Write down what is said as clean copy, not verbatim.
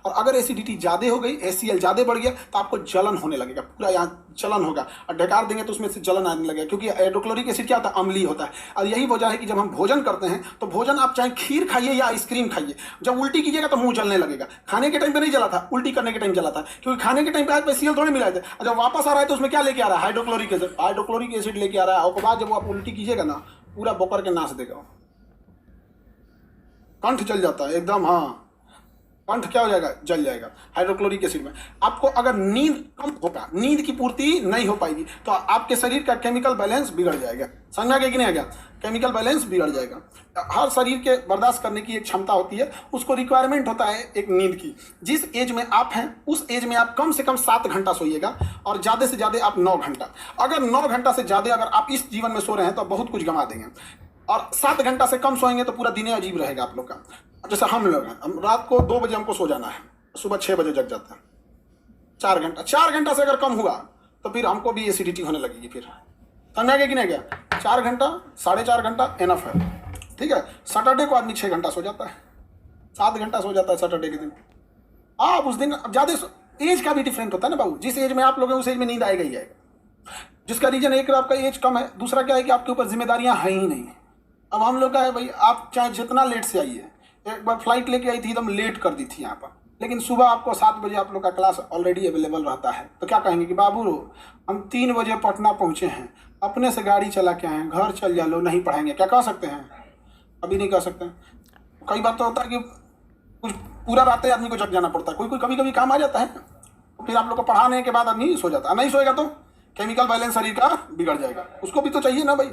और अगर एसिडिटी ज़्यादा हो गई, HCl ज़्यादा बढ़ गया, तो आपको जलन होने लगेगा, पूरा यहाँ जलन होगा, और ढकार देंगे तो उसमें से जलन आने लगेगा, क्योंकि हाइड्रोक्लोरिक एसिड क्या होता है, अम्लीय होता है। और यही वजह है कि जब हम भोजन करते हैं तो भोजन आप चाहे खीर खाइए या आइसक्रीम खाइए, जब उल्टी कीजिएगा तो मुंह जलने लगेगा। खाने के टाइम पे नहीं जला था, उल्टी करने के टाइम जला था, क्योंकि खाने के टाइम पे आज HCl थोड़े मिलाए थे, और जब वापस आ रहा है तो उसमें क्या लेके आ रहा है, हाइड्रोक्लोरिक एसिड लेके आ रहा है। और बाद जब आप उल्टी कीजिएगा ना, पूरा बोकर के नाश देगा, कंठ जल जाता है एकदम। हाँ, कंठ क्या हो जाएगा, जल जाएगा हाइड्रोक्लोरिक एसिड में। आपको अगर नींद कम होगा, नींद की पूर्ति नहीं हो पाएगी, तो आपके शरीर का केमिकल बैलेंस बिगड़ जाएगा। समझ में आ गया कि नहीं आ गया, केमिकल बैलेंस बिगड़ जाएगा। हर शरीर के बर्दाश्त करने की एक क्षमता होती है, उसको रिक्वायरमेंट होता है एक नींद की। जिस एज में आप हैं उस एज में आप कम से कम 7 घंटा सोइएगा, और ज़्यादा से ज़्यादा आप 9 घंटा। अगर 9 घंटा से ज़्यादा अगर आप इस जीवन में सो रहे हैं तो बहुत कुछ गंवा देंगे, और 7 घंटा से कम सोएंगे तो पूरा दिन अजीब रहेगा आप लोग का। जैसे हम लोग हैं, हम रात को 2 बजे हमको सो जाना है, सुबह 6 बजे जग जाते हैं। 4 घंटा से अगर कम हुआ तो फिर हमको भी एसिडिटी होने लगेगी। फिर समझ आ गया कि नहीं गया, 4 घंटा 4.5 घंटा इनफ है, ठीक है। सैटरडे को आदमी 6 घंटा सो जाता है, 7 घंटा सो जाता है सैटरडे के दिन। आप उस दिन ज़्यादा, एज का भी डिफरेंट होता है ना बाबू, जिस एज में आप लोग हैं उस एज में नींद आएगा ही आएगा। जिसका रीजन एक आपका एज कम है, दूसरा क्या है कि आपके ऊपर जिम्मेदारियां हैं ही नहीं। अब हम लोग का है भाई, आप चाहे जितना लेट से आइए, एक बार फ्लाइट लेके आई थी एकदम लेट कर दी थी यहाँ पर, लेकिन सुबह आपको 7 बजे आप लोग का क्लास ऑलरेडी अवेलेबल रहता है, तो क्या कहेंगे कि बाबू हम 3 बजे पटना पहुँचे हैं, अपने से गाड़ी चला के आए हैं, घर चल जा लो, नहीं पढ़ाएंगे, क्या कह सकते हैं? अभी नहीं कह सकते। कई बार तो होता है कि कुछ पूरा रात आदमी को जग जाना पड़ता है, कोई कभी कभी काम आ जाता है, फिर आप लोग को पढ़ाने के बाद आदमी सो जाता है। नहीं सोएगा तो केमिकल बैलेंस शरीर का बिगड़ जाएगा, उसको भी तो चाहिए ना भाई।